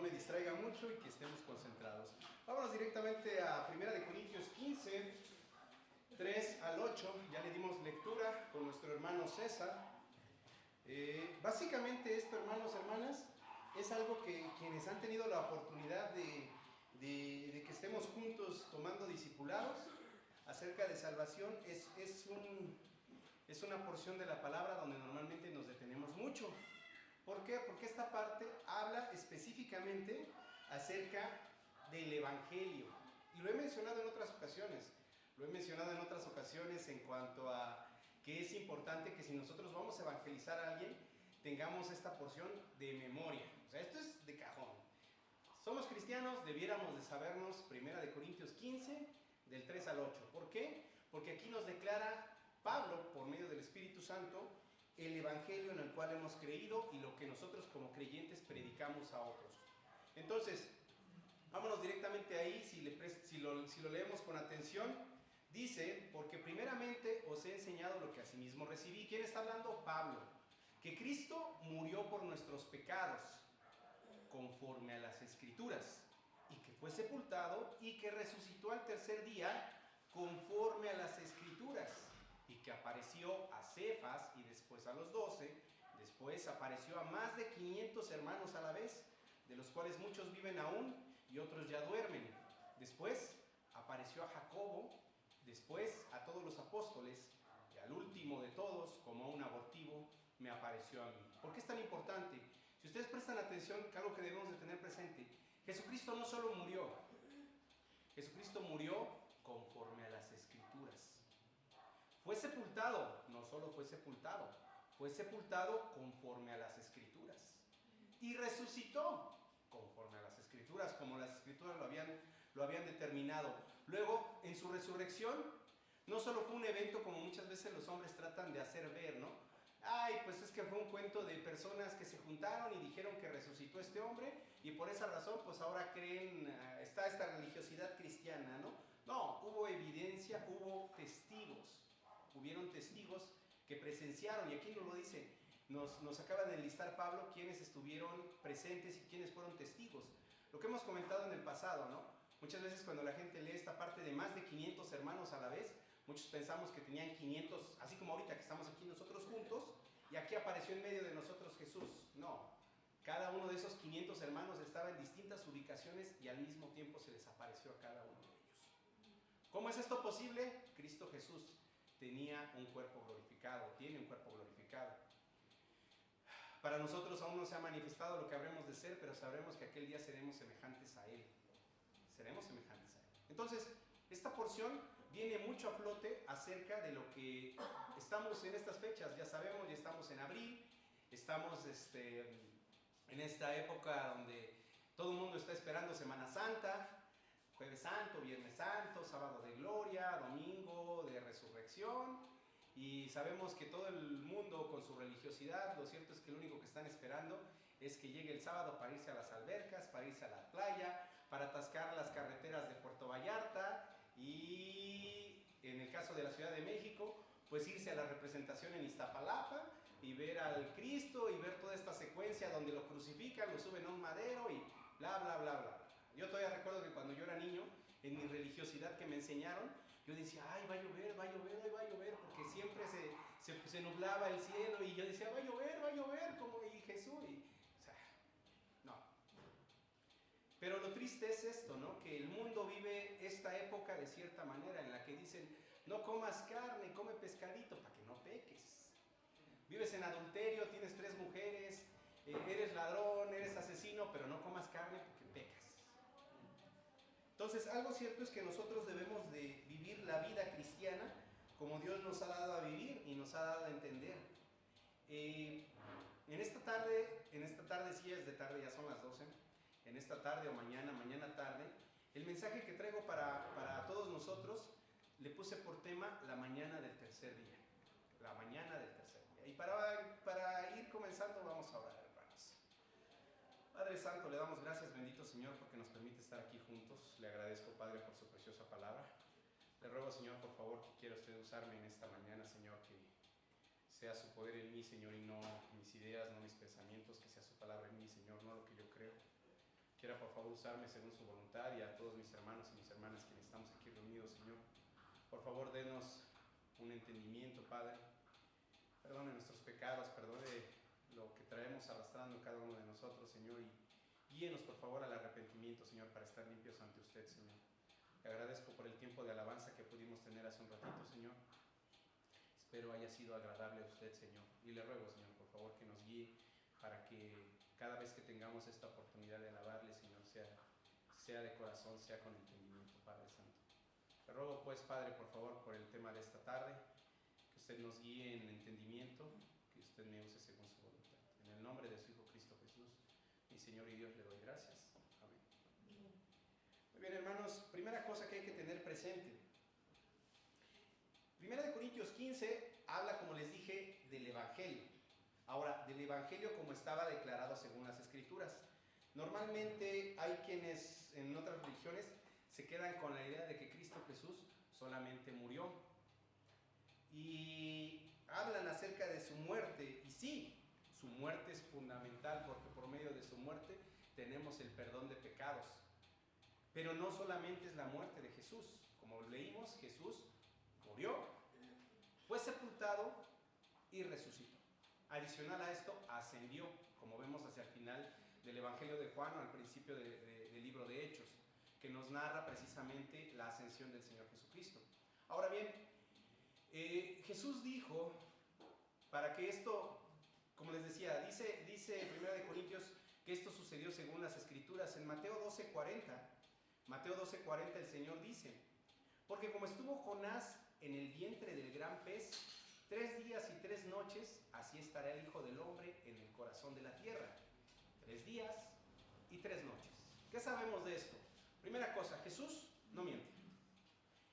me distraiga mucho y que estemos concentrados. Vámonos directamente a 1 Corintios 15, 3 al 8. Ya le dimos lectura con nuestro hermano César. Básicamente esto, hermanos, hermanas, es algo que quienes han tenido la oportunidad de que estemos juntos tomando discipulados acerca de salvación, es una porción de la palabra donde normalmente nos detenemos mucho. ¿Por qué? Porque esta parte habla específicamente acerca del Evangelio. Y lo he mencionado en otras ocasiones. Lo he mencionado en otras ocasiones en cuanto a que es importante que si nosotros vamos a evangelizar a alguien, tengamos esta porción de memoria. O sea, esto es de cajón. Somos cristianos, debiéramos de sabernos 1 Corintios 15, del 3 al 8. ¿Por qué? Porque aquí nos declara Pablo, por medio del Espíritu Santo, el Evangelio en el cual hemos creído y lo que nosotros como creyentes predicamos a otros. Entonces, vámonos directamente ahí, si lo leemos con atención. Dice, porque primeramente os he enseñado lo que asimismo recibí. ¿Quién está hablando? Pablo. Que Cristo murió por nuestros pecados, conforme a las Escrituras, y que fue sepultado y que resucitó al tercer día, conforme a las Escrituras, y que apareció a Cefas y después a los 12, después apareció a más de 500 hermanos a la vez, de los cuales muchos viven aún y otros ya duermen. Después apareció a Jacobo, después a todos los apóstoles, y al último de todos, como a un abortivo, me apareció a mí. ¿Por qué es tan importante? Si ustedes prestan atención, algo que debemos de tener presente, Jesucristo no solo murió, Jesucristo murió conforme a las Escrituras. Fue sepultado, no solo fue sepultado conforme a las Escrituras. Y resucitó conforme a las Escrituras, como las Escrituras lo habían determinado. Luego, en su resurrección, no solo fue un evento como muchas veces los hombres tratan de hacer ver, ¿no? Ay, pues es que fue un cuento de personas que se juntaron y dijeron que resucitó este hombre y por esa razón pues ahora creen, está esta religiosidad cristiana, ¿no? No, hubo evidencia, hubo testigos. Hubieron testigos que presenciaron, y aquí nos lo dice, nos acaba de enlistar Pablo quienes estuvieron presentes y quienes fueron testigos. Lo que hemos comentado en el pasado, ¿no? Muchas veces cuando la gente lee esta parte de más de 500 hermanos a la vez, muchos pensamos que tenían 500, así como ahorita que estamos aquí nosotros juntos, y aquí apareció en medio de nosotros Jesús. No, cada uno de esos 500 hermanos estaba en distintas ubicaciones y al mismo tiempo se les apareció a cada uno de ellos. ¿Cómo es esto posible? Cristo Jesús tenía un cuerpo glorificado, tiene un cuerpo glorificado. Para nosotros aún no se ha manifestado lo que habremos de ser, pero sabremos que aquel día seremos semejantes a Él. Seremos semejantes a Él. Entonces, esta porción viene mucho a flote acerca de lo que estamos en estas fechas. Ya sabemos, ya estamos en abril, estamos en esta época donde todo el mundo está esperando Semana Santa, Jueves Santo, Viernes Santo, Sábado de Gloria, Domingo de Resurrección, y sabemos que todo el mundo con su religiosidad, lo cierto es que lo único que están esperando es que llegue el sábado para irse a las albercas, para irse a la playa, para atascar las carreteras de Puerto Vallarta y en el caso de la Ciudad de México, pues irse a la representación en Iztapalapa y ver al Cristo y ver toda esta secuencia donde lo crucifican, lo suben a un madero y bla, bla, bla, bla. Yo todavía recuerdo que cuando yo era niño, en mi religiosidad que me enseñaron, yo decía, ay, va a llover, va a llover, ay, va a llover, porque siempre se nublaba el cielo y yo decía, va a llover, como y Jesús, o sea, no. Pero lo triste es esto, ¿no? Que el mundo vive esta época de cierta manera en la que dicen, no comas carne, come pescadito para que no peques. Vives en adulterio, tienes 3 mujeres, eres ladrón, eres asesino, pero no comas carne porque pecas. Entonces, algo cierto es que nosotros debemos de vivir la vida cristiana como Dios nos ha dado a vivir y nos ha dado a entender. En esta tarde, sí es de tarde, ya son las 12, en esta tarde o mañana tarde, el mensaje que traigo para todos nosotros, le puse por tema la mañana del tercer día. La mañana del tercer día. Y para ir comenzando vamos a orar, hermanos. Padre Santo, le damos gracias, bendito Señor, porque nos permite estar aquí juntos. Le agradezco, Padre, por su preciosa palabra. Le ruego, Señor, por favor, que quiera usted usarme en esta mañana, Señor, que sea su poder en mí, Señor, y no mis ideas, no mis pensamientos, que sea su palabra en mí, Señor, no lo que yo creo. quiera por favor usarme según su voluntad, y a todos mis hermanos y mis hermanas quienes estamos aquí reunidos, Señor. Por favor, denos un entendimiento, Padre. Perdone nuestros pecados, perdone lo que traemos arrastrando cada uno de nosotros, Señor, y guíenos por favor al arrepentimiento, Señor, para estar limpios ante usted, Señor. Te agradezco por el tiempo de alabanza que pudimos tener hace un ratito, Señor. Espero haya sido agradable a usted, Señor. Y le ruego, Señor, por favor, que nos guíe para que cada vez que tengamos esta oportunidad de alabarle, Señor, sea de corazón, sea con entendimiento, Padre Santo. Le ruego, pues, Padre, por favor, por el tema de esta tarde, que usted nos guíe en entendimiento, que usted me use según su voluntad. En el nombre de su Hijo Cristo Jesús, mi Señor y Dios, le doy gracias. Amén. Muy bien, hermanos, primera cosa que hay que tener presente. Primera de Corintios 15 habla, como les dije, del Evangelio. Ahora, del Evangelio como estaba declarado según las Escrituras. Normalmente hay quienes en otras religiones se quedan con la idea de que Cristo Jesús solamente murió. Y hablan acerca de su muerte. Y sí, su muerte es fundamental porque por medio de su muerte tenemos el perdón de pecados. Pero no solamente es la muerte de Jesús. Como leímos, Jesús murió, fue sepultado y resucitó. Adicional a esto, ascendió, como vemos hacia el final del Evangelio de Juan, o al principio del libro de Hechos, que nos narra precisamente la ascensión del Señor Jesucristo. Ahora bien, Jesús dijo, para que esto, como les decía, dice en 1 Corintios que esto sucedió según las Escrituras. En Mateo 12:40 el Señor dice: porque como estuvo Jonás en el vientre del gran pez 3 días y 3 noches, así estará el Hijo del Hombre en el corazón de la tierra. 3 días y 3 noches. ¿Qué sabemos de esto? Primera cosa, Jesús no miente.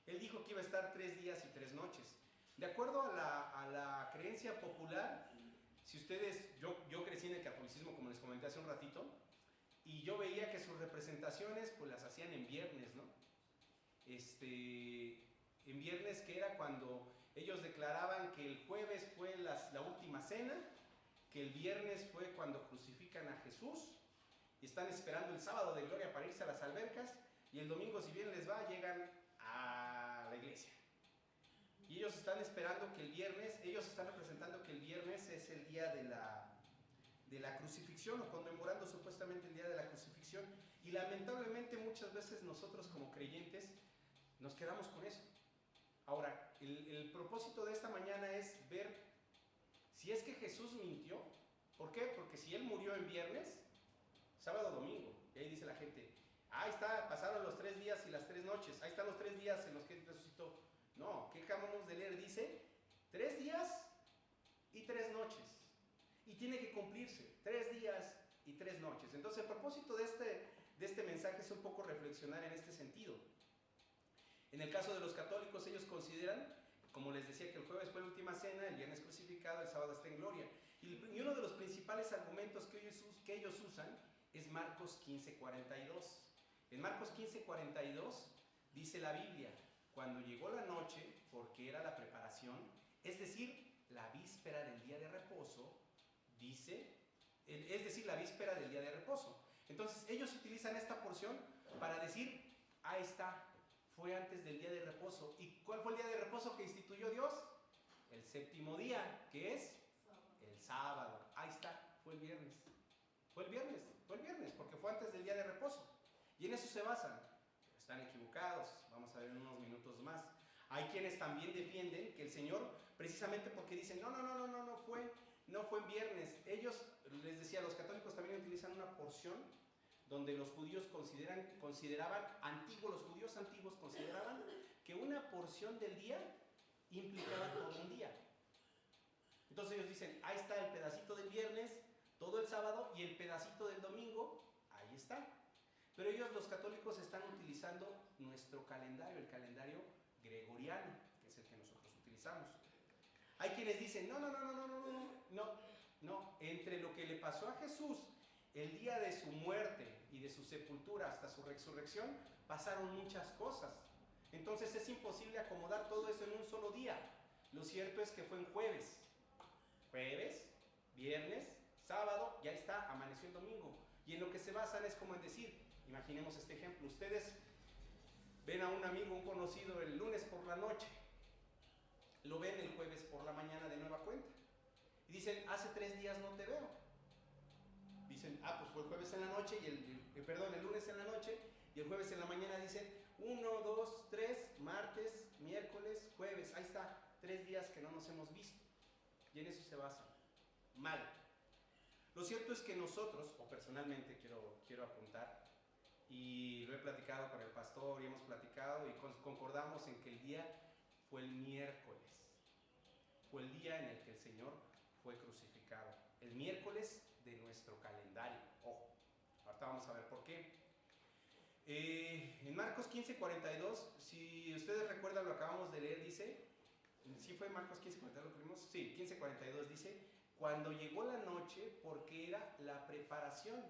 Él dijo que iba a estar 3 días y 3 noches. De acuerdo a la creencia popular, si ustedes, yo crecí en el catolicismo, como les comenté hace un ratito, y yo veía que sus representaciones pues las hacían en viernes, ¿no? En viernes, que era cuando ellos declaraban que el jueves fue la última cena, que el viernes fue cuando crucifican a Jesús y están esperando el sábado de gloria para irse a las albercas, y el domingo, si bien les va, llegan a la iglesia. Y ellos están esperando que el viernes, ellos están representando que el viernes es el día de la crucifixión, o conmemorando supuestamente el día de la crucifixión. Y lamentablemente muchas veces nosotros como creyentes nos quedamos con eso. Ahora, el propósito de esta mañana es ver si es que Jesús mintió. ¿Por qué? Porque si Él murió en viernes, sábado, domingo, y ahí dice la gente, ahí está, pasaron los 3 días y las 3 noches, ahí están los 3 días en los que Él resucitó. No, ¿qué acabamos de leer? Dice 3 días y 3 noches. Y tiene que cumplirse, 3 días y 3 noches. Entonces, el propósito de este mensaje es un poco reflexionar en este sentido. En el caso de los católicos, ellos consideran, como les decía, que el jueves fue la última cena, el viernes crucificado, el sábado está en gloria. Y uno de los principales argumentos que ellos usan es Marcos 15:42. En Marcos 15:42 dice la Biblia: cuando llegó la noche, porque era la preparación, es decir, la víspera del día de reposo, la víspera del día de reposo. Entonces ellos utilizan esta porción para decir, ahí está, fue antes del día de reposo. ¿Y cuál fue el día de reposo que instituyó Dios? El séptimo día, que es el sábado. Ahí está, fue el viernes, porque fue antes del día de reposo. Y en eso se basan. Pero están equivocados, vamos a ver en unos minutos más. Hay quienes también defienden que el Señor, precisamente porque dicen, no fue en viernes. Ellos, les decía, los católicos también utilizan una porción donde los judíos consideraban, los judíos antiguos consideraban que una porción del día implicaba todo un día. Entonces ellos dicen, ahí está el pedacito del viernes, todo el sábado, y el pedacito del domingo, ahí está. Pero ellos, los católicos, están utilizando nuestro calendario, el calendario gregoriano, que es el que nosotros utilizamos. Hay quienes dicen, no, entre lo que le pasó a Jesús el día de su muerte y de su sepultura hasta su resurrección, pasaron muchas cosas. Entonces es imposible acomodar todo eso en un solo día. Lo cierto es que fue en jueves, viernes, sábado, ya está, amaneció el domingo. Y en lo que se basan es como en decir, Imaginemos este ejemplo. Ustedes ven a un amigo, un conocido el lunes por la noche, lo ven el jueves por la mañana de nueva cuenta y dicen, hace 3 días no te veo. Dicen, pues fue el jueves en la noche y el lunes en la noche, y el jueves en la mañana dicen 1, 2, 3, martes, miércoles, jueves. Ahí está, 3 días que no nos hemos visto. Y en eso se basan. Mal. Lo cierto es que nosotros, o personalmente quiero apuntar, y lo he platicado con el pastor y hemos platicado y concordamos en que el día fue el miércoles. Fue el día en el que el Señor fue crucificado. El miércoles de nuestro calendario. Ojo, ahorita vamos a ver por qué. En Marcos 15:42, si ustedes recuerdan, lo acabamos de leer, dice, ¿sí fue Marcos 15:42 lo que vimos? Sí, 15:42 dice, cuando llegó la noche, porque era la preparación,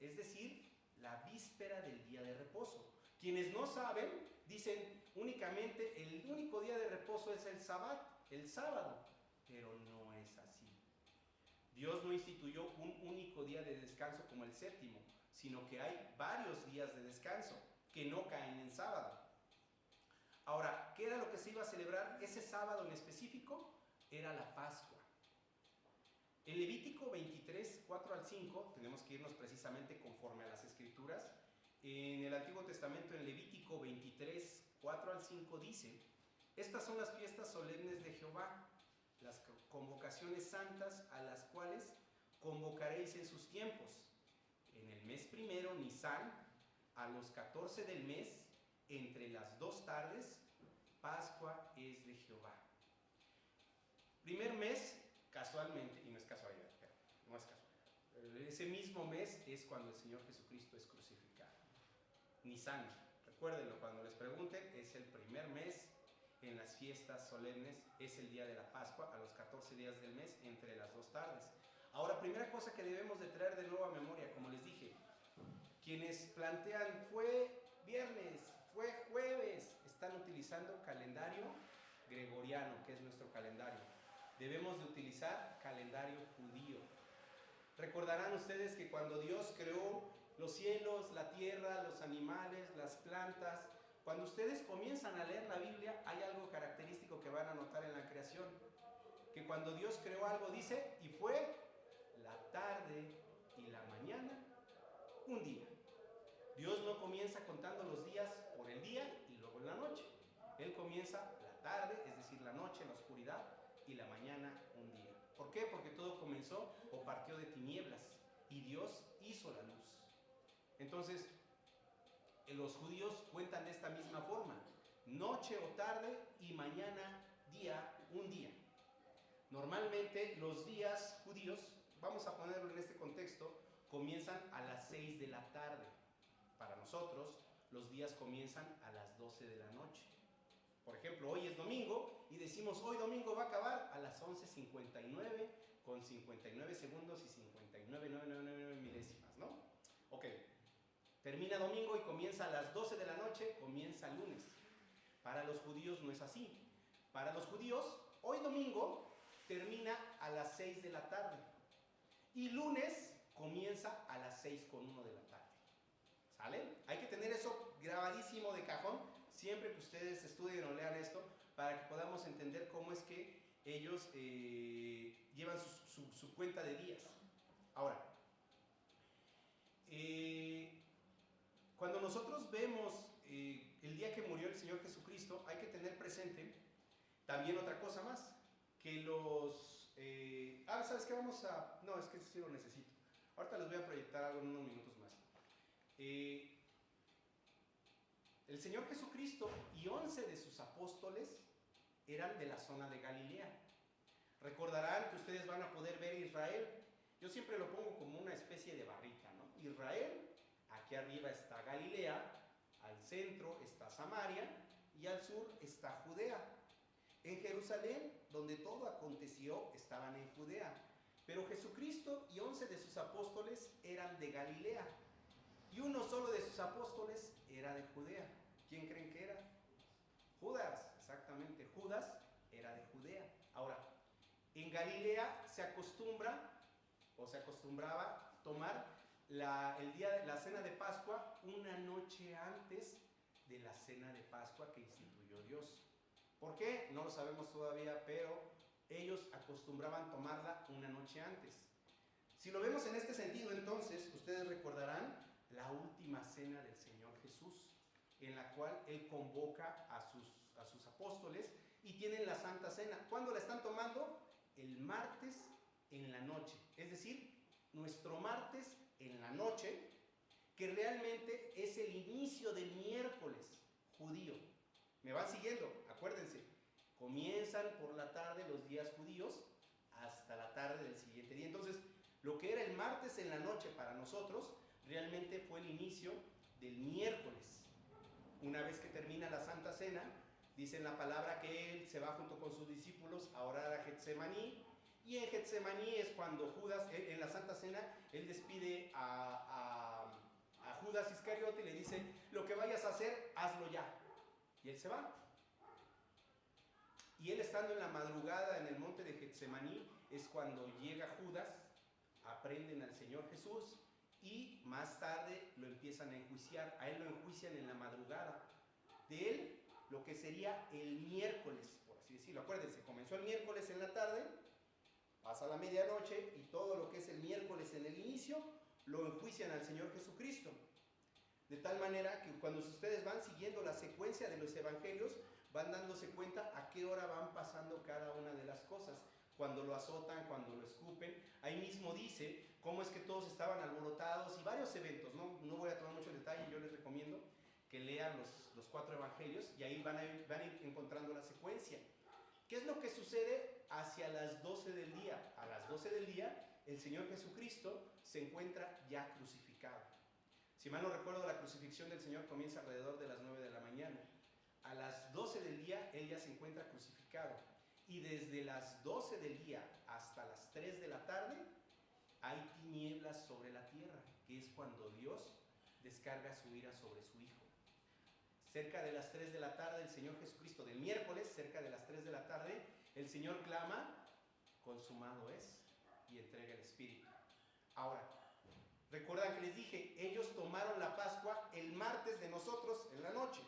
es decir, la víspera del día de reposo. Quienes no saben, dicen únicamente el único día de reposo es el sábado, pero no es así. Dios no instituyó un único día de descanso como el séptimo, sino que hay varios días de descanso que no caen en sábado. Ahora, ¿qué era lo que se iba a celebrar ese sábado en específico? Era la Pascua. En Levítico 23, 4 al 5, tenemos que irnos precisamente conforme a las Escrituras. En el Antiguo Testamento, en Levítico 23, 4 al 5 dice, estas son las fiestas solemnes de Jehová, las convocaciones santas a las cuales convocaréis en sus tiempos. En el mes primero, Nisán, a los 14 del mes, entre las 2 tardes, Pascua es de Jehová. Primer mes, casualmente, y no es casualidad, pero no es casualidad, ese mismo mes es cuando el Señor Jesucristo es crucificado. Nisán, recuérdenlo, cuando les pregunten, es el primer mes en las fiestas solemnes, es el día de la Pascua, a los 14 días del mes, entre las 2 tardes. Ahora, primera cosa que debemos de traer de nuevo a memoria, como les dije, quienes plantean, fue viernes, fue jueves, están utilizando calendario gregoriano, que es nuestro calendario. Debemos de utilizar calendario judío. Recordarán ustedes que cuando Dios creó los cielos, la tierra, los animales, las plantas, cuando ustedes comienzan a leer la Biblia, hay algo característico que van a notar en la creación, que cuando Dios creó algo dice, y fue la tarde y la mañana, un día. Dios no comienza contando los días por el día y luego en la noche. Él comienza la tarde, es decir, la noche, la oscuridad, y la mañana, un día. ¿Por qué? Porque todo comenzó o partió de tinieblas y Dios hizo la luz. Entonces, los judíos cuentan de esta misma forma: noche o tarde y mañana, día, un día. Normalmente los días judíos, vamos a ponerlo en este contexto, comienzan a las 6 de la tarde. Para nosotros, los días comienzan a las 12 de la noche. Por ejemplo, hoy es domingo y decimos, hoy domingo va a acabar a las 11:59 con 59 segundos y 59,999 milésimas, ¿no? Ok, termina domingo y comienza a las 12 de la noche, comienza el lunes. Para los judíos no es así. Para los judíos, hoy domingo termina a las 6 de la tarde y lunes comienza a las 6:01 de la tarde. ¿Sale? Hay que tener eso grabadísimo de cajón siempre que ustedes estudien o lean esto, para que podamos entender cómo es que ellos llevan su cuenta de días. Ahora, cuando nosotros vemos el día que murió el Señor Jesucristo, hay que tener presente también otra cosa más, que los... ¿sabes qué? Vamos a... No, es que eso sí lo necesito. Ahorita les voy a proyectar algo en unos minutos más. El Señor Jesucristo y 11 de sus apóstoles eran de la zona de Galilea. Recordarán que ustedes van a poder ver Israel. Yo siempre lo pongo como una especie de barrita, ¿no? Israel, aquí arriba está Galilea, al centro está Samaria y al sur está Judea. En Jerusalén, donde todo aconteció, estaban en Judea. Pero Jesucristo y 11 de sus apóstoles eran de Galilea. Y uno solo de sus apóstoles era de Judea. ¿Quién creen que era? Judas, exactamente. Judas era de Judea. Ahora, en Galilea se acostumbraba tomar la cena de Pascua una noche antes de la cena de Pascua que instituyó Dios. ¿Por qué? No lo sabemos todavía, pero ellos acostumbraban tomarla una noche antes. Si lo vemos en este sentido, entonces, ustedes recordarán la última cena del Señor Jesús, en la cual Él convoca a sus apóstoles y tienen la Santa Cena. ¿Cuándo la están tomando? El martes en la noche, es decir, nuestro martes en la noche, que realmente es el inicio del miércoles judío. ¿Me van siguiendo? Acuérdense, comienzan por la tarde los días judíos hasta la tarde del siguiente día. Entonces, lo que era el martes en la noche para nosotros, realmente fue el inicio del miércoles. Una vez que termina la Santa Cena, dice en la palabra que Él se va junto con sus discípulos a orar a Getsemaní, y en Getsemaní es cuando Judas, en la Santa Cena, Él despide a Judas Iscariote y le dice, lo que vayas a hacer, hazlo ya. Y Él se va. Y Él, estando en la madrugada en el monte de Getsemaní, es cuando llega Judas, aprenden al Señor Jesús y más tarde lo empiezan a enjuiciar. A Él lo enjuician en la madrugada. De Él, lo que sería el miércoles, por así decirlo. Acuérdense, comenzó el miércoles en la tarde, pasa la medianoche y todo lo que es el miércoles en el inicio, lo enjuician al Señor Jesucristo. De tal manera que cuando ustedes van siguiendo la secuencia de los evangelios, van dándose cuenta a qué hora van pasando cada una de las cosas. Cuando lo azotan, cuando lo escupen. Ahí mismo dice cómo es que todos estaban alborotados y varios eventos. No voy a tomar mucho detalle, yo les recomiendo que lean los 4 evangelios y ahí van a ir encontrando la secuencia. ¿Qué es lo que sucede hacia las 12 del día? A las 12 del día, el Señor Jesucristo se encuentra ya crucificado. Si mal no recuerdo, la crucifixión del Señor comienza alrededor de las 9 de la mañana. A las 12 del día, Él ya se encuentra crucificado. Y desde las 12 del día hasta las 3 de la tarde, hay tinieblas sobre la tierra, que es cuando Dios descarga su ira sobre su Hijo. Cerca de las 3 de la tarde, el Señor Jesucristo, del miércoles, cerca de las 3 de la tarde, el Señor clama, consumado es, y entrega el Espíritu. Ahora, recuerdan que les dije, ellos tomaron la Pascua el martes de nosotros en la noche,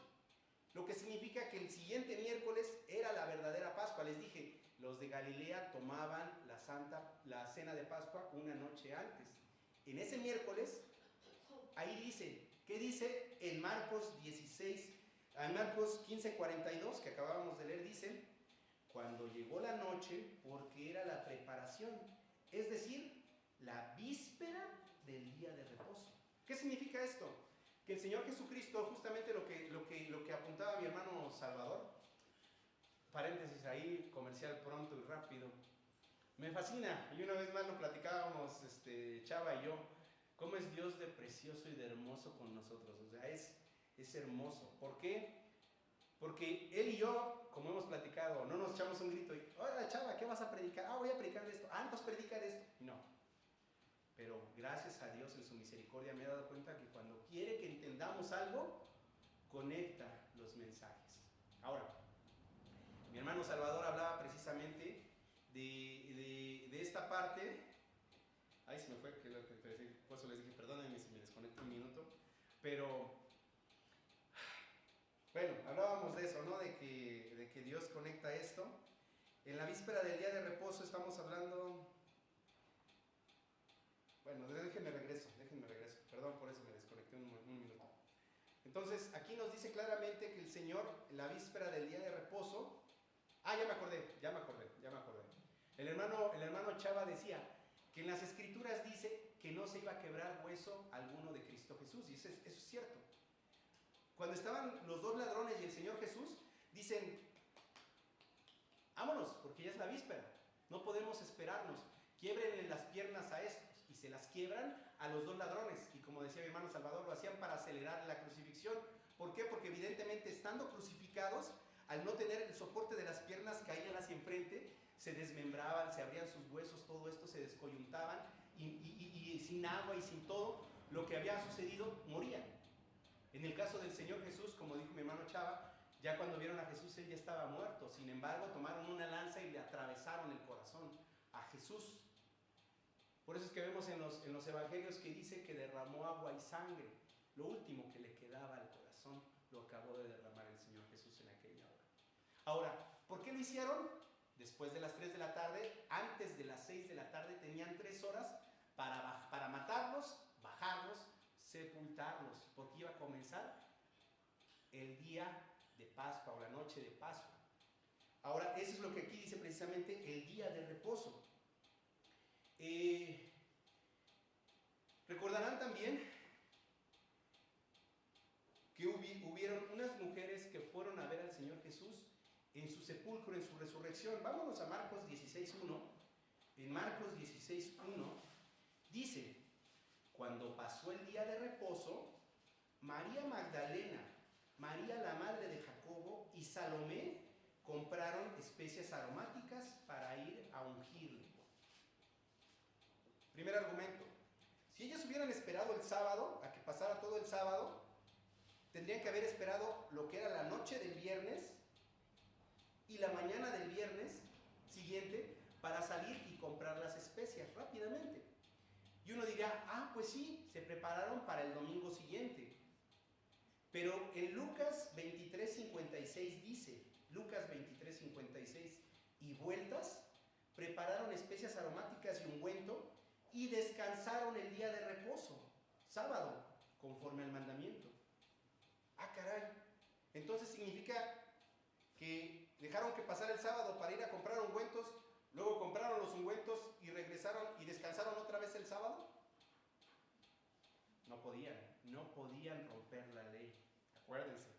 lo que significa que el siguiente miércoles era la verdadera Pascua. Les dije, los de Galilea tomaban la cena de Pascua una noche antes. En ese miércoles, ahí dice, ¿qué dice en Marcos 16? En Marcos 15:42, que acabábamos de leer, dice, cuando llegó la noche, porque era la preparación, es decir, la víspera del día de reposo. ¿Qué significa esto? Que el Señor Jesucristo, justamente lo que apuntaba mi hermano Salvador, paréntesis ahí, comercial pronto y rápido, me fascina, y una vez más lo platicábamos Chava y yo, cómo es Dios de precioso y de hermoso con nosotros. O sea, es hermoso. ¿Por qué? Porque Él y yo, como hemos platicado, no nos echamos un grito y, hola Chava, ¿qué vas a predicar? Voy a predicar de esto. Entonces predica de esto. No. Pero gracias a Dios en su misericordia me he dado cuenta que cuando quiere que entendamos algo, conecta los mensajes. Ahora, mi hermano Salvador hablaba precisamente de esta parte. Ahí se me fue, que es lo que te decía. Por eso les dije, perdónenme si me desconecto un minuto. Pero, bueno, hablábamos de eso, ¿no? De que Dios conecta esto. En la víspera del día de reposo estamos hablando... Bueno, déjenme regreso. Perdón, por eso me desconecté un minuto. Entonces, aquí nos dice claramente que el Señor, en la víspera del día de reposo... ya me acordé. El hermano Chava decía que en las Escrituras dice que no se iba a quebrar hueso alguno de Cristo Jesús. Y eso es cierto. Cuando estaban los 2 ladrones y el Señor Jesús, dicen, vámonos, porque ya es la víspera. No podemos esperarnos. Quiébrenle las piernas a estos. Y se las quiebran a los 2 ladrones. Y como decía mi hermano Salvador, lo hacían para acelerar la crucifixión. ¿Por qué? Porque evidentemente estando crucificados, al no tener el soporte de las piernas, caían hacia enfrente, se desmembraban, se abrían sus huesos, todo esto se descoyuntaban y sin agua y sin todo lo que había sucedido, morían. En el caso del Señor Jesús, como dijo mi hermano Chava, ya cuando vieron a Jesús, Él ya estaba muerto. Sin embargo, tomaron una lanza y le atravesaron el corazón a Jesús. Por eso es que vemos en los evangelios que dice que derramó agua y sangre. Lo último que le quedaba al corazón lo acabó de derramar el Señor Jesús en aquella hora. Ahora, ¿por qué lo hicieron? Después de las 3 de la tarde, antes de las 6 de la tarde, tenían 3 horas para matarlos, bajarlos, sepultarlos, porque iba a comenzar el día de Pascua o la noche de Pascua. Ahora, eso es lo que aquí dice precisamente el día de reposo. Recordarán también que hubieron unas mujeres que fueron a ver al Señor Jesús en su sepulcro, en su resurrección. Vámonos a Marcos 16:1. En Marcos 16:1 dice: cuando pasó el día de reposo, María Magdalena, María la madre de Jacobo y Salomé compraron especias aromáticas para ir a ungirle. Primer argumento: si ellos hubieran esperado el sábado, a que pasara todo el sábado, tendrían que haber esperado lo que era la noche del viernes y la mañana del viernes siguiente para salir y comprar las especias rápidamente. Y uno dirá, pues sí, se prepararon para el domingo siguiente. Pero en Lucas 23:56 dice, Lucas 23:56, y vueltas, prepararon especias aromáticas y ungüento y descansaron el día de reposo, sábado, conforme al mandamiento. Caray, entonces significa que dejaron que pasara el sábado para ir a comprar ungüentos, luego compraron los ungüentos y regresaron y descansaron otra vez el sábado. No podían romper la ley, acuérdense,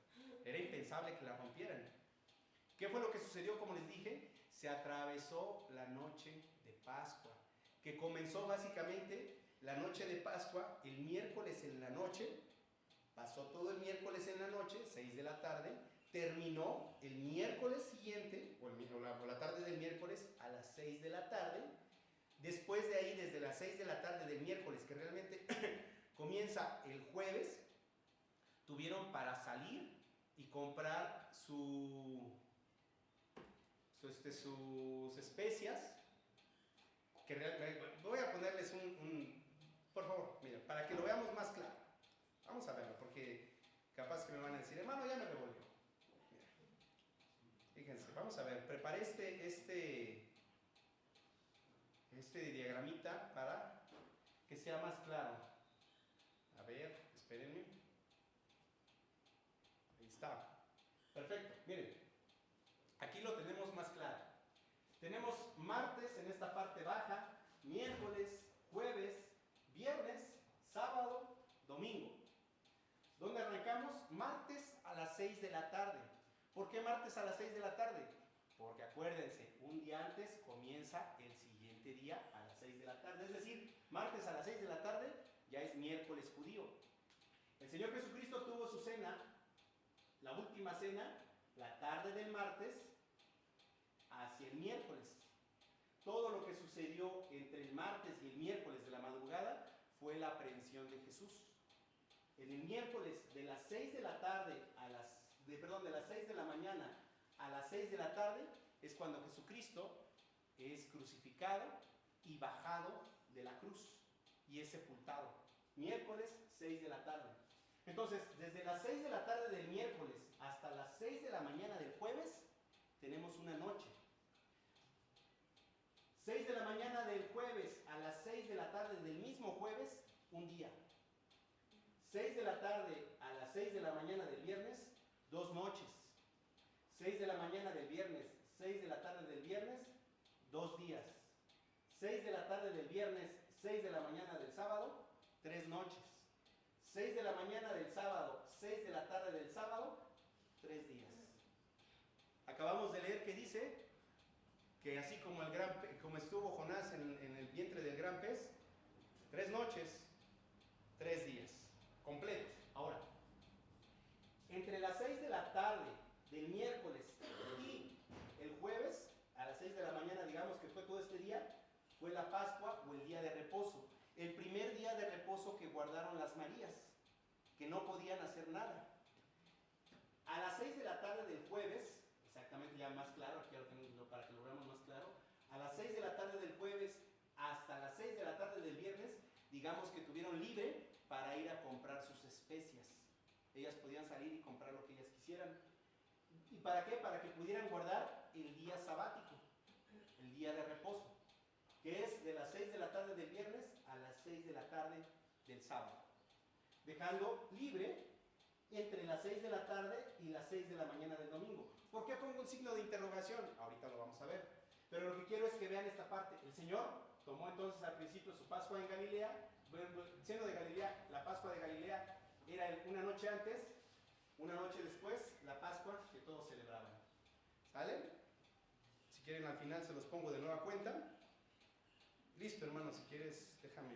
era impensable que la rompieran. ¿Qué fue lo que sucedió? Como les dije, se atravesó la noche de Pascua, que comenzó básicamente la noche de Pascua el miércoles en la noche. Pasó todo el miércoles en la noche, 6 de la tarde, terminó el miércoles siguiente, o la tarde del miércoles, a las 6 de la tarde. Después de ahí, desde las 6 de la tarde del miércoles, que realmente comienza el jueves, tuvieron para salir y comprar sus especias, que voy a ponerles por favor, miren, para que lo veamos más claro. Vamos a verlo, porque capaz que me van a decir, hermano, ya me revolvió. Mira, fíjense, vamos a ver, preparé este diagramita para que sea más claro. A ver, espérenme. Ahí está. Perfecto, miren, aquí lo tenemos más claro. Tenemos martes en esta parte baja, miércoles, jueves, viernes, sábado, domingo. ¿Dónde arrancamos? Martes a las 6 de la tarde. ¿Por qué martes a las 6 de la tarde? Porque acuérdense, un día antes comienza el siguiente día a las 6 de la tarde. Es decir, martes a las 6 de la tarde ya es miércoles judío. El Señor Jesucristo tuvo su cena, la última cena, la tarde del martes hacia el miércoles. Todo lo que sucedió entre el martes y el miércoles de la madrugada fue la aprehensión de Jesús. En el miércoles de las 6 de la tarde de las 6 de la mañana a las 6 de la tarde es cuando Jesucristo es crucificado y bajado de la cruz y es sepultado. Miércoles 6 de la tarde. Entonces, desde las 6 de la tarde del miércoles hasta las 6 de la mañana del jueves tenemos una noche. 6 de la mañana del jueves a las 6 de la tarde del mismo jueves, un día. 6 de la tarde a las 6 de la mañana del viernes, 2 noches. 6 de la mañana del viernes, 6 de la tarde del viernes, 2 días. 6 de la tarde del viernes, 6 de la mañana del sábado, 3 noches. 6 de la mañana del sábado, 6 de la tarde del sábado, 3 días. Acabamos de leer que dice que así como estuvo Jonás en el vientre del gran pez, 3 noches, 3 días completos. Ahora, entre las 6 de la tarde del miércoles y el jueves, a las 6 de la mañana, digamos que fue todo este día, fue la Pascua o el día de reposo. El primer día de reposo que guardaron las Marías, que no podían hacer nada. A las 6 de la tarde del jueves, exactamente ya más claro, aquí para que lo veamos más claro, a las 6 de la tarde del jueves hasta las 6 de la tarde digamos que tuvieron libre para ir a comprar sus especias. Ellas podían salir y comprar lo que ellas quisieran. ¿Y para qué? Para que pudieran guardar el día sabático, el día de reposo, que es de las 6 de la tarde del viernes a las 6 de la tarde del sábado, dejando libre entre las 6 de la tarde y las 6 de la mañana del domingo. ¿Por qué pongo un signo de interrogación? Ahorita lo vamos a ver. Pero lo que quiero es que vean esta parte. El Señor tomó entonces al principio su Pascua en Galilea, siendo de Galilea, la Pascua de Galilea era una noche antes, una noche después, la Pascua que todos celebraban. ¿Sale? Si quieren al final se los pongo de nueva cuenta. Listo, hermano, si quieres déjame,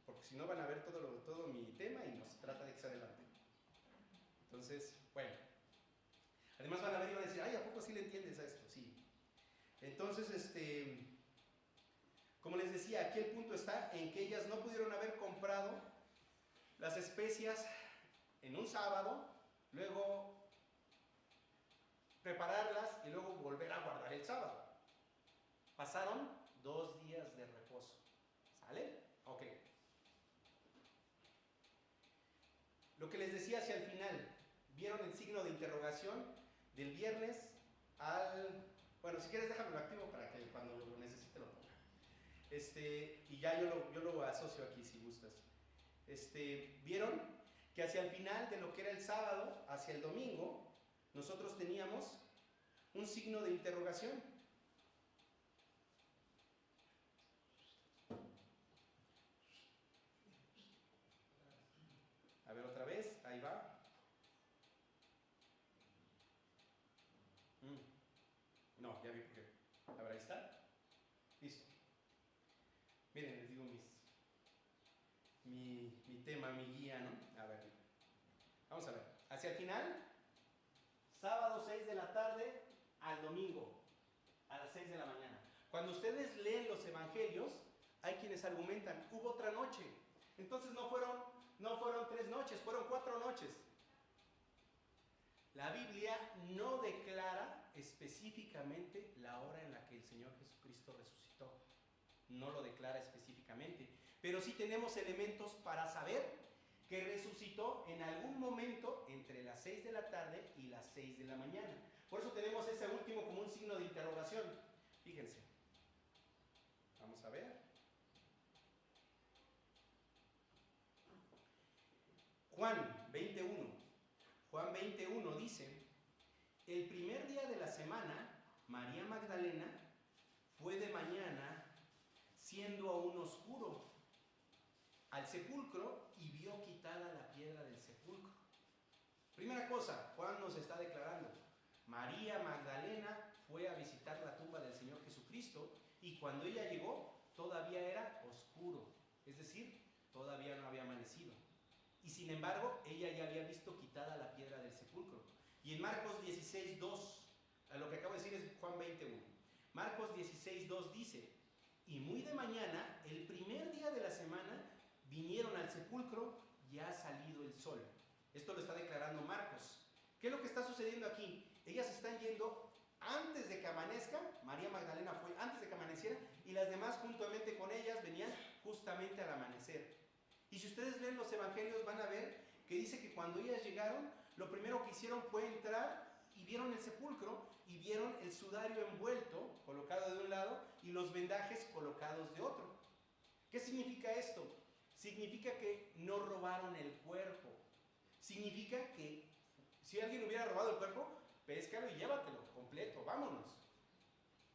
porque si no van a ver todo mi tema y nos trata de que se adelante. Entonces, bueno. Además van a ver y van a decir, ay, ¿a poco sí le entiendes a esto? Sí. Entonces, como les decía, aquí el punto está en que ellas no pudieron haber comprado las especias en un sábado, luego prepararlas y luego volver a guardar el sábado. Pasaron 2 días de reposo. ¿Sale? Ok. Lo que les decía hacia el final, ¿vieron el signo de interrogación del viernes al... Bueno, si quieres déjamelo activo para que cuando lo necesite lo ponga. Y ya yo lo asocio aquí si gustas. ¿Vieron que hacia el final de lo que era el sábado, hacia el domingo, nosotros teníamos un signo de interrogación? A ver otra vez, ahí va. No, ya vi por qué. A ver, ahí está. Listo. Miren, les digo mi tema, mi guía, ¿no? A ver, vamos a ver. Hacia el final, sábado 6 de la tarde al domingo, a las 6 de la mañana. Cuando ustedes leen los evangelios, hay quienes argumentan, hubo otra noche. Entonces no fueron 3 noches, fueron 4 noches. La Biblia no declara específicamente la hora en la que el Señor Jesucristo resucitó. No lo declara específicamente. Pero sí tenemos elementos para saber que resucitó en algún momento entre las 6 de la tarde y las 6 de la mañana. Por eso tenemos ese último como un signo de interrogación. Fíjense. Vamos a ver. Juan 21. Juan 21 dice, el primer día de la semana, María Magdalena fue de mañana, siendo aún oscuro, al sepulcro y vio quitada la piedra del sepulcro. Primera cosa, Juan nos está declarando, María Magdalena fue a visitar la tumba del Señor Jesucristo y cuando ella llegó todavía era oscuro, es decir, todavía no había amanecido. Y sin embargo, ella ya había visto quitada la piedra del sepulcro. Y en Marcos 16:2, lo que acabo de decir es Juan 21. Marcos 16:2 dice, y muy de mañana, el primer día de la semana, vinieron al sepulcro ya ha salido el sol. Esto lo está declarando Marcos. ¿Qué es lo que está sucediendo aquí? Ellas están yendo antes de que amanezca, María Magdalena fue antes de que amaneciera, y las demás juntamente con ellas venían justamente al amanecer. Y si ustedes leen los evangelios van a ver que dice que cuando ellas llegaron, lo primero que hicieron fue entrar y vieron el sepulcro y vieron el sudario envuelto, colocado de un lado, y los vendajes colocados de otro. ¿Qué significa esto? Significa que no robaron el cuerpo. Significa que si alguien hubiera robado el cuerpo, péscalo y llévatelo completo, vámonos.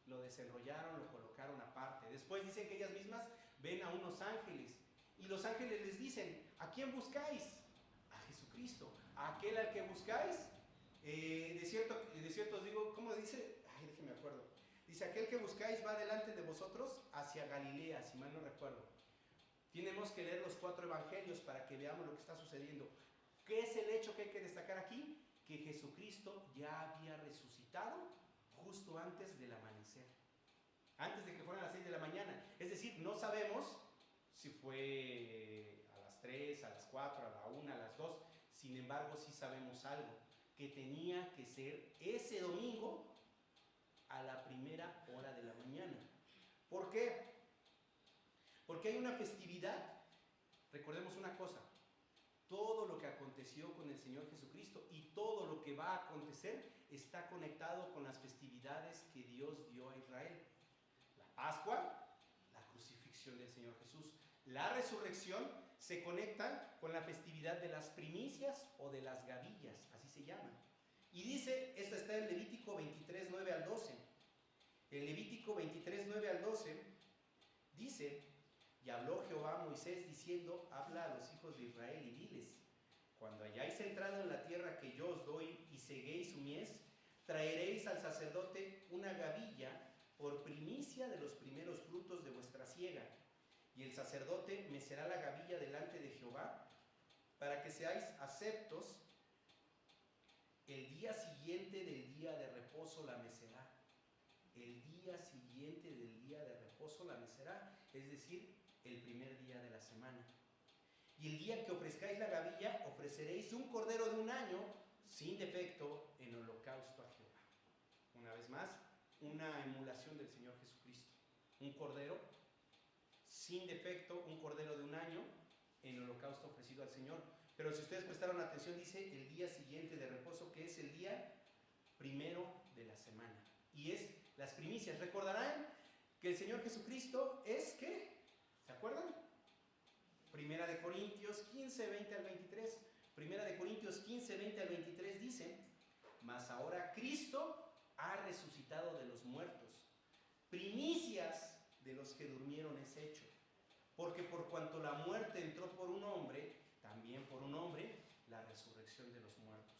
Lo desenrollaron, lo colocaron aparte. Después dicen que ellas mismas ven a unos ángeles. Y los ángeles les dicen, ¿a quién buscáis? A Jesucristo. ¿A aquel al que buscáis? De cierto os digo, ¿cómo dice? Ay, déjenme acuerdo. Dice, aquel que buscáis va delante de vosotros hacia Galilea, si mal no recuerdo. Tenemos que leer los 4 evangelios para que veamos lo que está sucediendo. ¿Qué es el hecho que hay que destacar aquí? Que Jesucristo ya había resucitado justo antes del amanecer. Antes de que fueran las 6 de la mañana. Es decir, no sabemos si fue a las 3, a las 4, a la 1, a las 2. Sin embargo, sí sabemos algo, que tenía que ser ese domingo a la primera hora de la mañana. ¿Por qué? Porque porque hay una festividad. Recordemos una cosa, todo lo que aconteció con el Señor Jesucristo y todo lo que va a acontecer está conectado con las festividades que Dios dio a Israel. La Pascua, la crucifixión del Señor Jesús. La resurrección se conecta con la festividad de las primicias o de las gavillas, así se llama. Y dice, esta está en Levítico 23, 9 al 12. En Levítico 23, 9 al 12 dice: y habló Jehová a Moisés diciendo, habla a los hijos de Israel y diles, cuando hayáis entrado en la tierra que yo os doy y seguéis su mies, traeréis al sacerdote una gavilla por primicia de los primeros frutos de vuestra siega. Y el sacerdote mecerá la gavilla delante de Jehová, para que seáis aceptos. El día siguiente del día de reposo la mecerá. El día siguiente del día de reposo la mecerá, es decir, el primer día de la semana. Y el día que ofrezcáis la gavilla, ofreceréis un cordero de un año, sin defecto, en holocausto a Jehová. Una vez más, una emulación del Señor Jesucristo. Un cordero sin defecto, un cordero de un año, en holocausto ofrecido al Señor. Pero si ustedes prestaron atención, dice el día siguiente de reposo, que es el día primero de la semana. Y es las primicias. Recordarán que el Señor Jesucristo es, ¿qué? ¿Se acuerdan? Primera de Corintios 15, 20 al 23. Primera de Corintios 15, 20 al 23 dice: mas ahora Cristo ha resucitado de los muertos, primicias de los que durmieron es hecho. Porque por cuanto la muerte entró por un hombre, también por un hombre la resurrección de los muertos.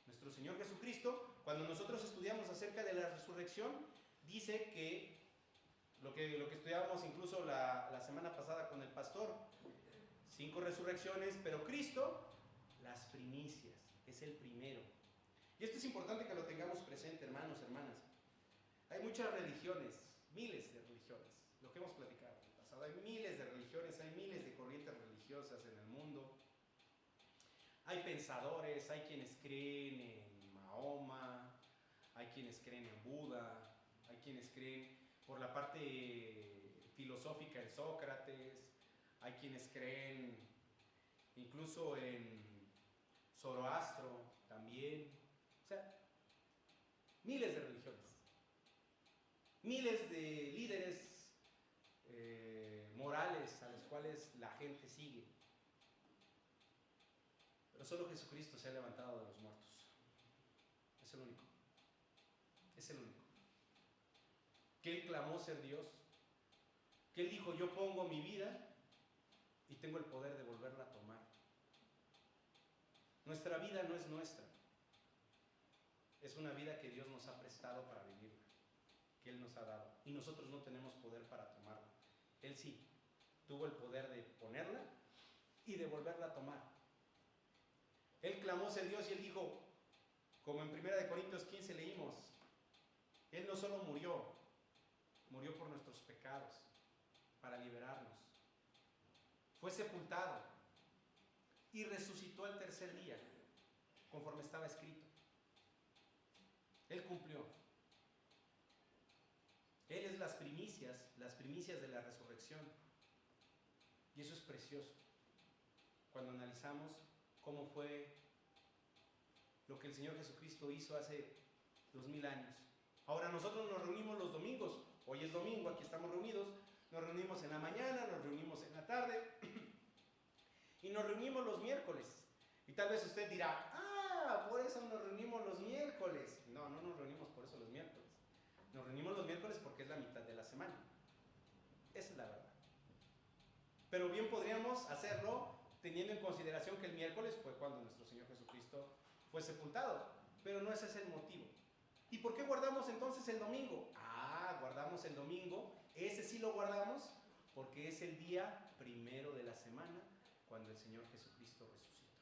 Nuestro Señor Jesucristo, cuando nosotros estudiamos acerca de la resurrección, dice que lo que estudiábamos incluso la semana pasada con el pastor, 5 resurrecciones, pero Cristo, las primicias, es el primero. Y esto es importante que lo tengamos presente, hermanos, hermanas. Hay muchas religiones, miles de religiones, lo que hemos platicado en el pasado. Hay miles de religiones, hay miles de corrientes religiosas en el mundo. Hay pensadores, hay quienes creen en Mahoma, hay quienes creen en Buda, hay quienes creen por la parte filosófica en Sócrates, hay quienes creen incluso en Zoroastro también. O sea, miles de religiones, miles de líderes morales a los cuales la gente sigue. Pero solo Jesucristo se ha levantado de los muertos. Es el único. Es el único. Que Él clamó ser Dios. Que Él dijo, yo pongo mi vida y tengo el poder de volverla a tomar. Nuestra vida no es nuestra. Es una vida que Dios nos ha prestado para vivirla, que Él nos ha dado. Y nosotros no tenemos poder para tomarla. Él sí, tuvo el poder de ponerla y de volverla a tomar. Él clamó ser Dios y Él dijo, como en 1 Corintios 15 leímos, Él no solo murió por nuestros pecados, para liberarnos. Fue sepultado y resucitó al tercer día, conforme estaba escrito. Él cumplió. Él es las primicias de la resurrección. Y eso es precioso. Cuando analizamos cómo fue lo que el Señor Jesucristo hizo hace 2000 años. Ahora nosotros nos reunimos los domingos. Hoy es domingo, aquí estamos reunidos. Nos reunimos en la mañana, nos reunimos en la tarde y nos reunimos los miércoles. Y tal vez usted dirá, por eso nos reunimos los miércoles. No, no nos reunimos por eso los miércoles. Nos reunimos los miércoles porque es la mitad de la semana. Esa es la verdad. Pero bien podríamos hacerlo teniendo en consideración que el miércoles fue cuando nuestro Señor Jesucristo fue sepultado. Pero no ese es el motivo. ¿Y por qué guardamos entonces el domingo? Guardamos el domingo. Ese sí lo guardamos porque es el día primero de la semana cuando el Señor Jesucristo resucitó.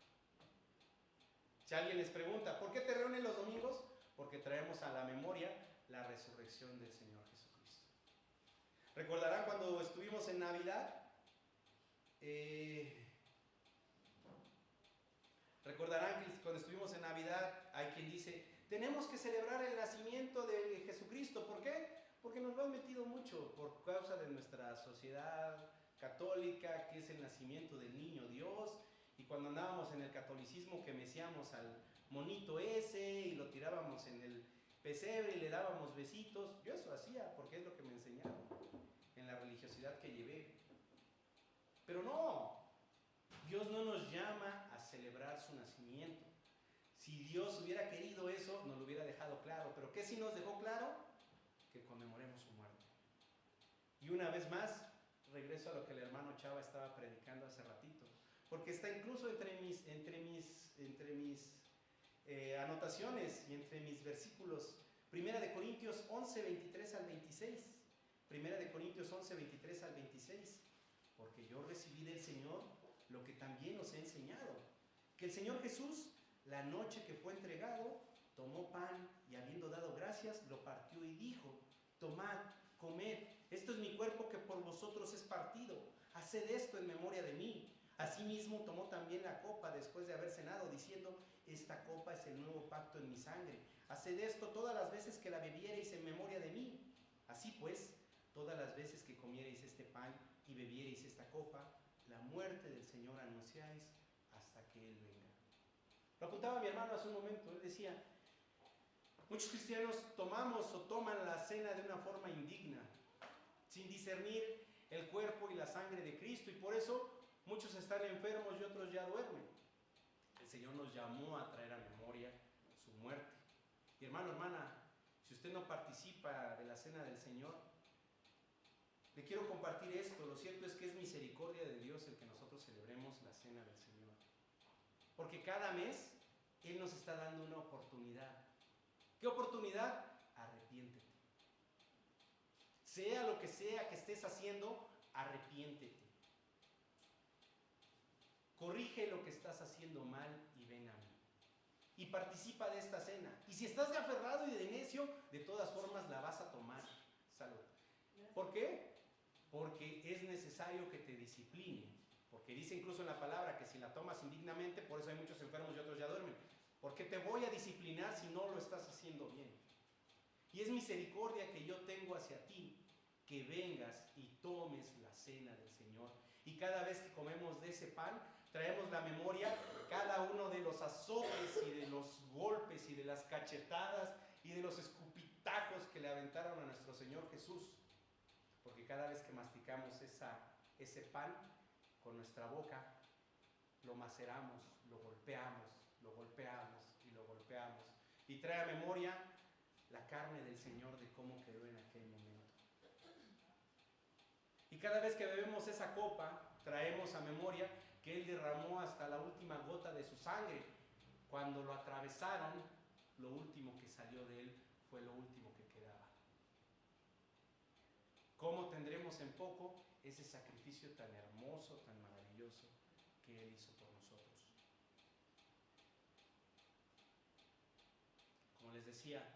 Si alguien les pregunta, ¿por qué te reúnen los domingos? Porque traemos a la memoria la resurrección del Señor Jesucristo. ¿Recordarán cuando estuvimos en Navidad? Recordarán que cuando estuvimos en Navidad hay quien dice, tenemos que celebrar el nacimiento de Jesucristo. ¿Por qué? Porque nos lo han metido mucho por causa de nuestra sociedad, católica, que es el nacimiento del niño Dios, y cuando andábamos en el catolicismo que mecíamos al monito ese y lo tirábamos en el pesebre y le dábamos besitos. Yo eso hacía porque es lo que me enseñaron en la religiosidad que llevé. Pero no, Dios no nos llama a celebrar su nacimiento. Si Dios hubiera querido eso, nos lo hubiera dejado claro. Pero ¿qué sí nos dejó claro? Que conmemoremos su muerte. Y una vez más, regreso a lo que el hermano Chava estaba predicando hace ratito. Porque está incluso entre mis anotaciones y entre mis versículos. Primera de Corintios 11, 23 al 26. Primera de Corintios 11, 23 al 26. Porque yo recibí del Señor lo que también os he enseñado. Que el Señor Jesús, la noche que fue entregado, tomó pan y habiendo dado gracias, lo partió y dijo: tomad, comed, esto es mi cuerpo que por vosotros es partido. Haced esto en memoria de mí. Asimismo tomó también la copa después de haber cenado, diciendo: esta copa es el nuevo pacto en mi sangre. Haced esto todas las veces que la bebiereis en memoria de mí. Así pues, todas las veces que comiereis este pan y bebiereis esta copa, la muerte del Señor anunciáis hasta que Él venga. Lo apuntaba mi hermano hace un momento. Él decía: muchos cristianos tomamos o toman la cena de una forma indigna, sin discernir el cuerpo y la sangre de Cristo, y por eso muchos están enfermos y otros ya duermen. El Señor nos llamó a traer a memoria su muerte. Y hermano, hermana, si usted no participa de la cena del Señor, le quiero compartir esto. Lo cierto es que es misericordia de Dios el que nosotros celebremos la cena del Señor. Porque cada mes Él nos está dando una oportunidad. ¿Qué oportunidad? Arrepiéntete. Sea lo que sea que estés haciendo, arrepiéntete. Corrige lo que estás haciendo mal y ven a mí. Y participa de esta cena. Y si estás de aferrado y de necio, de todas formas la vas a tomar. Salud. ¿Por qué? Porque es necesario que te discipline. Porque dice incluso en la palabra que si la tomas indignamente, por eso hay muchos enfermos y otros ya duermen. Porque te voy a disciplinar si no lo estás haciendo bien. Y es misericordia que yo tengo hacia ti, que vengas y tomes la cena del Señor. Y cada vez que comemos de ese pan, traemos la memoria cada uno de los azotes y de los golpes y de las cachetadas y de los escupitajos que le aventaron a nuestro Señor Jesús. Porque cada vez que masticamos ese pan con nuestra boca, lo maceramos, lo golpeamos y lo golpeamos. Y trae a memoria la carne del Señor de cómo quedó en aquel momento. Y cada vez que bebemos esa copa, traemos a memoria que Él derramó hasta la última gota de su sangre. Cuando lo atravesaron, lo último que salió de Él fue lo último que quedaba. ¿Cómo tendremos en poco ese sacrificio tan hermoso, tan maravilloso que Él hizo por nosotros? Como les decía,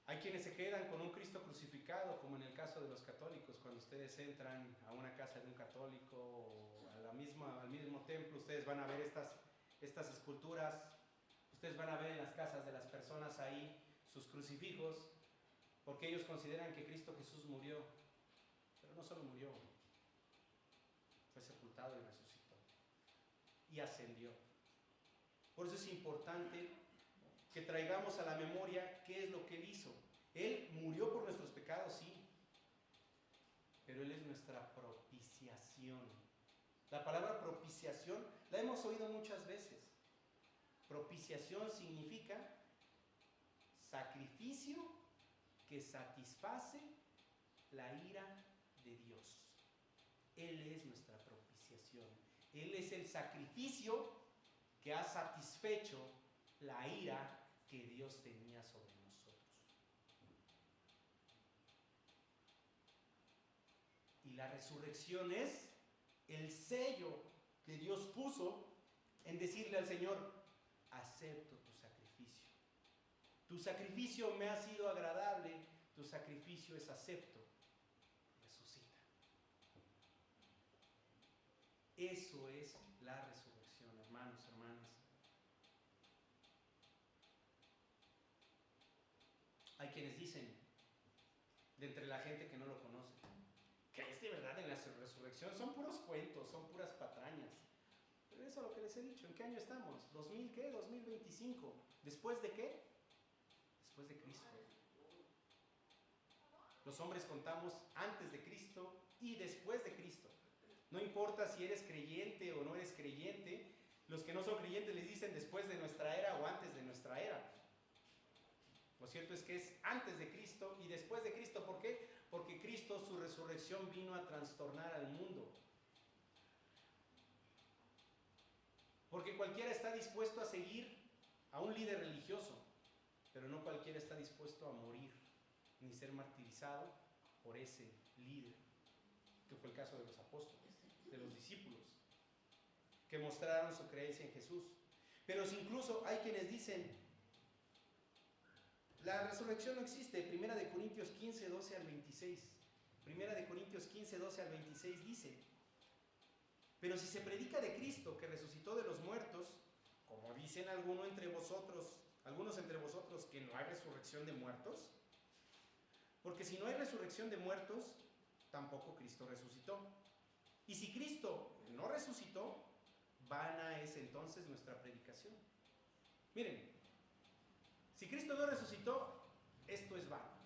hay quienes se quedan con un Cristo crucificado, como en el caso de los católicos. Cuando ustedes entran a una casa de un católico o al mismo templo, ustedes van a ver estas esculturas. Ustedes van a ver en las casas de las personas ahí sus crucifijos, porque ellos consideran que Cristo Jesús murió. Pero no solo murió, fue sepultado y resucitó. Y ascendió. Por eso es importante que traigamos a la memoria qué es lo que Él hizo. Él murió por nuestros pecados, sí, pero Él es nuestra propiciación. La palabra propiciación la hemos oído muchas veces. Propiciación significa sacrificio que satisface la ira de Dios. Él es nuestra propiciación. Él es el sacrificio que ha satisfecho la ira que Dios tenía sobre nosotros. Y la resurrección es el sello que Dios puso en decirle al Señor: acepto tu sacrificio. Tu sacrificio me ha sido agradable, tu sacrificio es acepto. Resucita. Eso es la resurrección, hermanos, hermanas. Hay quienes dicen, de entre la gente que no lo conoce, ¿Crees de verdad en la resurrección? Son puros cuentos, son puras patrañas. Pero eso es lo que les he dicho. ¿En qué año estamos? ¿2000 qué? 2025. ¿Después de qué? Después de Cristo. Los hombres contamos antes de Cristo y después de Cristo. No importa si eres creyente o no eres creyente, los que no son creyentes les dicen después de nuestra era o antes de nuestra era. Lo cierto es que es antes de Cristo y después de Cristo. ¿Por qué? Porque Cristo, su resurrección, vino a trastornar al mundo. Porque cualquiera está dispuesto a seguir a un líder religioso, pero no cualquiera está dispuesto a morir ni ser martirizado por ese líder, que fue el caso de los apóstoles, de los discípulos, que mostraron su creencia en Jesús. Pero si incluso hay quienes dicen, la resurrección no existe. Primera de Corintios 15, 12 al 26. Primera de Corintios 15, 12 al 26 dice, pero si se predica de Cristo que resucitó de los muertos, como dicen algunos entre vosotros que no hay resurrección de muertos, porque si no hay resurrección de muertos, tampoco Cristo resucitó. Y si Cristo no resucitó, vana es entonces nuestra predicación. Miren, si Cristo no resucitó, esto es vano.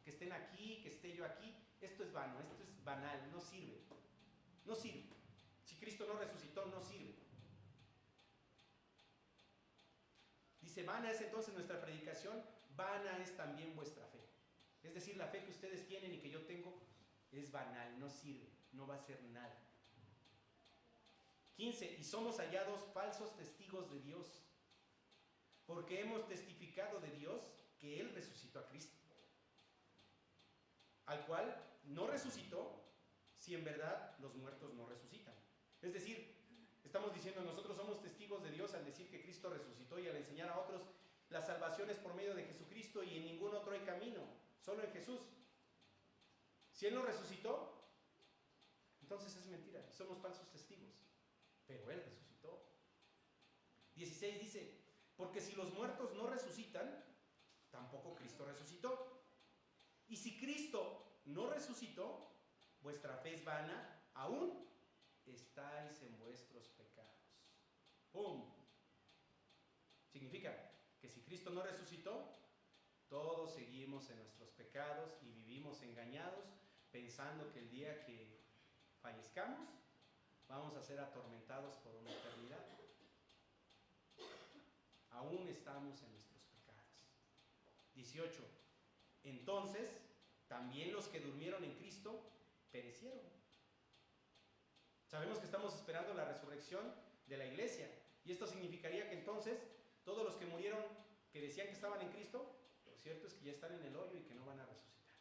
Que estén aquí, que esté yo aquí, esto es vano, esto es banal, no sirve. No sirve. Si Cristo no resucitó, no sirve. Dice, vana es entonces nuestra predicación, vana es también vuestra fe. Es decir, la fe que ustedes tienen y que yo tengo es banal, no sirve, no va a ser nada. 15. Y somos hallados falsos testigos de Dios, porque hemos testificado de Dios que Él resucitó a Cristo, al cual no resucitó si en verdad los muertos no resucitan. Es decir, estamos diciendo, nosotros somos testigos de Dios al decir que Cristo resucitó y al enseñar a otros la salvación es por medio de Jesucristo y en ningún otro hay camino, solo en Jesús. Si Él no resucitó, entonces es mentira, somos falsos testigos, pero Él resucitó. 16 dice, porque si los muertos no resucitan, tampoco Cristo resucitó. Y si Cristo no resucitó, vuestra fe es vana, aún estáis en vuestros pecados. ¡Pum! Significa que si Cristo no resucitó, todos seguimos en nuestros pecados y vivimos engañados, pensando que el día que fallezcamos, vamos a ser atormentados por una eternidad. Aún estamos en nuestros pecados. 18. Entonces, también los que durmieron en Cristo perecieron. Sabemos que estamos esperando la resurrección de la iglesia. Y esto significaría que entonces, todos los que murieron, que decían que estaban en Cristo, lo cierto es que ya están en el hoyo y que no van a resucitar.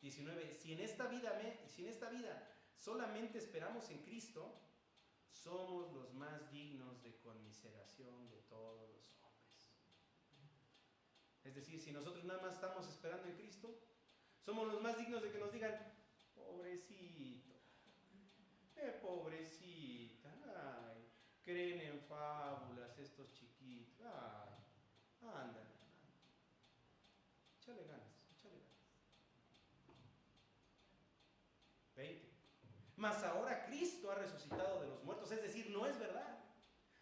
19. Si en esta vida solamente esperamos en Cristo, somos los más dignos de conmiseración de todos los hombres. Es decir, si nosotros nada más estamos esperando en Cristo, somos los más dignos de que nos digan, pobrecito, pobrecita, ay, creen en fábulas estos chiquitos, ay, ándale, échale ganas. 20. Mas ahora Cristo ha resucitado de los muertos, es decir, no es verdad.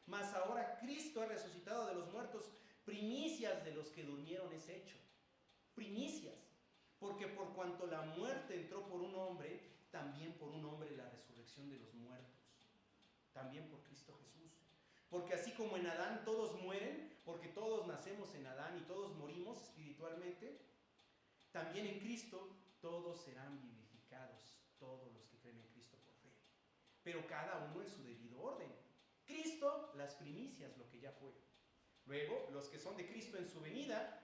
Mas ahora Cristo ha resucitado de los muertos, primicias de los que durmieron es hecho. Primicias. Porque por cuanto la muerte entró por un hombre, también por un hombre la resurrección de los muertos. También por Cristo Jesús. Porque así como en Adán todos mueren, porque todos nacemos en Adán y todos morimos espiritualmente, también en Cristo todos serán vivificados. Todos los que creen en Cristo por fe, pero cada uno en su debido orden. Cristo, las primicias, lo que ya fue. Luego, los que son de Cristo en su venida.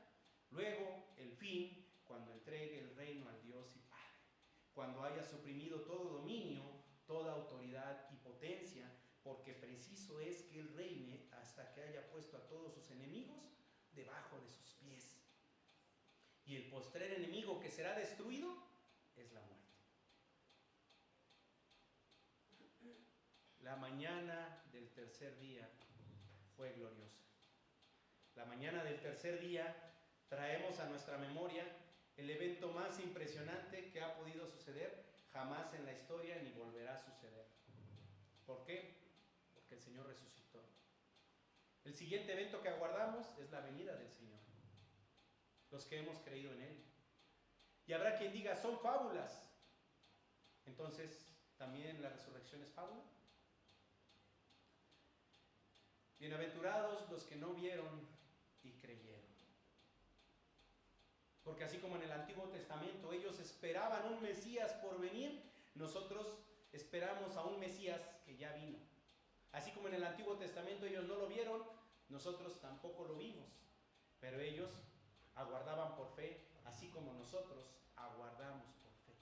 Luego, el fin, cuando entregue el reino al Dios y Padre. Cuando haya suprimido todo dominio, toda autoridad y potencia, porque preciso es que Él reine hasta que haya puesto a todos sus enemigos debajo de sus pies. Y el postrer enemigo que será destruido es la muerte. La mañana del tercer día fue gloriosa. La mañana del tercer día traemos a nuestra memoria el evento más impresionante que ha podido suceder jamás en la historia ni volverá a suceder. ¿Por qué? Porque el Señor resucitó. El siguiente evento que aguardamos es la venida del Señor, los que hemos creído en Él. Y habrá quien diga, son fábulas. Entonces, ¿también la resurrección es fábula? Bienaventurados los que no vieron y creyeron. Porque así como en el Antiguo Testamento ellos esperaban un Mesías por venir, nosotros esperamos a un Mesías que ya vino. Así como en el Antiguo Testamento ellos no lo vieron, nosotros tampoco lo vimos. Pero ellos aguardaban por fe, así como nosotros aguardamos por fe.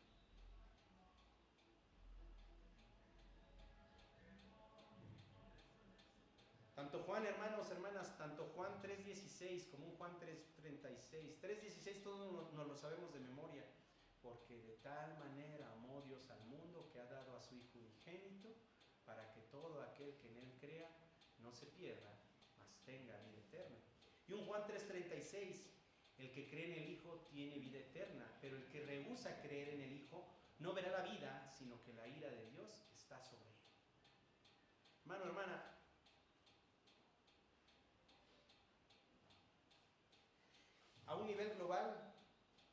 Tanto Juan, hermanos, hermanas, tanto Juan 3:16 como un Juan 3:36. 3:16 todos nos lo sabemos de memoria. Porque de tal manera amó Dios al mundo que ha dado a su Hijo unigénito, para que todo aquel que en Él crea no se pierda, mas tenga vida eterna. Y un Juan 3:36, el que cree en el Hijo tiene vida eterna, pero el que rehúsa creer en el Hijo no verá la vida, sino que la ira de Dios está sobre él. Hermano, hermana, a un nivel global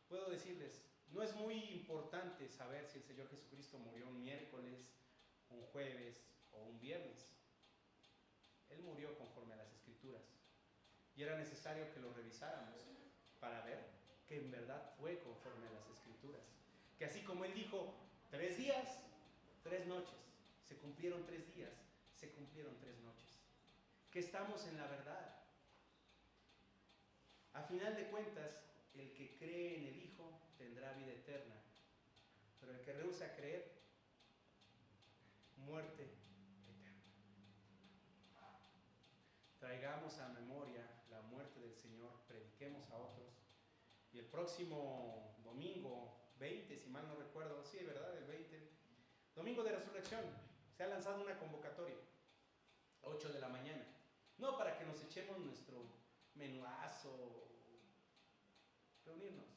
puedo decirles, no es muy importante saber si el Señor Jesucristo murió un miércoles, un jueves o un viernes. Él murió conforme a las Escrituras. Y era necesario que lo revisáramos para ver que en verdad fue conforme a las Escrituras. Que así como Él dijo, 3 días, 3 noches. Se cumplieron 3 días, se cumplieron 3 noches. Que estamos en la verdad. A final de cuentas, el que cree en el Hijo tendrá vida eterna. Pero el que rehúsa creer, muerte eterna. Traigamos a memoria la muerte del Señor, prediquemos a otros. Y el próximo domingo 20, si mal no recuerdo, sí, ¿verdad? El 20, domingo de resurrección, se ha lanzado una convocatoria, 8 de la mañana. No para que nos echemos nuestro menuazo, reunirnos,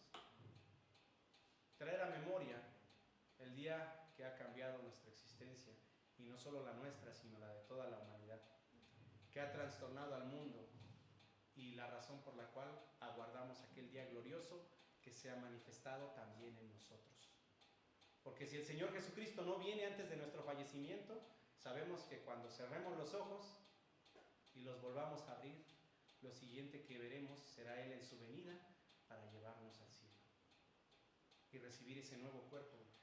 traer a memoria el día que ha cambiado nuestra existencia, y no solo la nuestra, sino la de toda la humanidad, que ha trastornado al mundo, y la razón por la cual aguardamos aquel día glorioso que se ha manifestado también en nosotros. Porque si el Señor Jesucristo no viene antes de nuestro fallecimiento, sabemos que cuando cerremos los ojos y los volvamos a abrir, lo siguiente que veremos será Él en su venida para llevarnos al cielo y recibir ese nuevo cuerpo de Dios.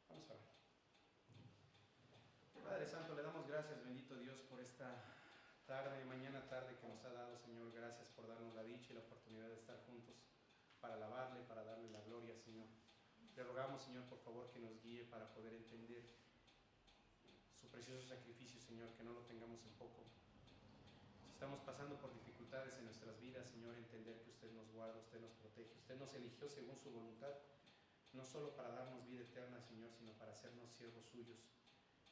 Vamos a ver. Padre Santo, le damos gracias, bendito Dios, por esta mañana tarde que nos ha dado, Señor. Gracias por darnos la dicha y la oportunidad de estar juntos para alabarle, para darle la gloria, Señor. Le rogamos, Señor, por favor, que nos guíe para poder entender su precioso sacrificio, Señor, que no lo tengamos en poco. Si estamos pasando por dificultades en nuestras vidas, Señor, entender que usted nos guarda, usted nos protege, usted nos eligió según su voluntad, no solo para darnos vida eterna, Señor, sino para hacernos siervos suyos,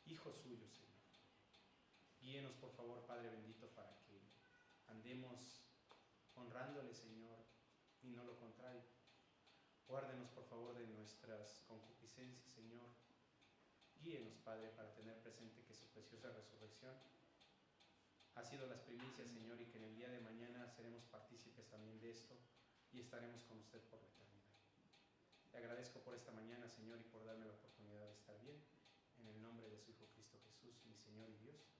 hijos suyos, Señor. Guíenos, por favor, Padre bendito, para que andemos honrándole, Señor, y no lo contrario. Guárdenos, por favor, de nuestras concupiscencias, Señor. Guíenos, Padre, para tener presente que su preciosa resurrección ha sido las primicias, Señor, y que en el día de mañana seremos partícipes también de esto y estaremos con usted por la eternidad. Le agradezco por esta mañana, Señor, y por darme la oportunidad de estar bien. En el nombre de su Hijo Cristo Jesús, mi Señor y Dios.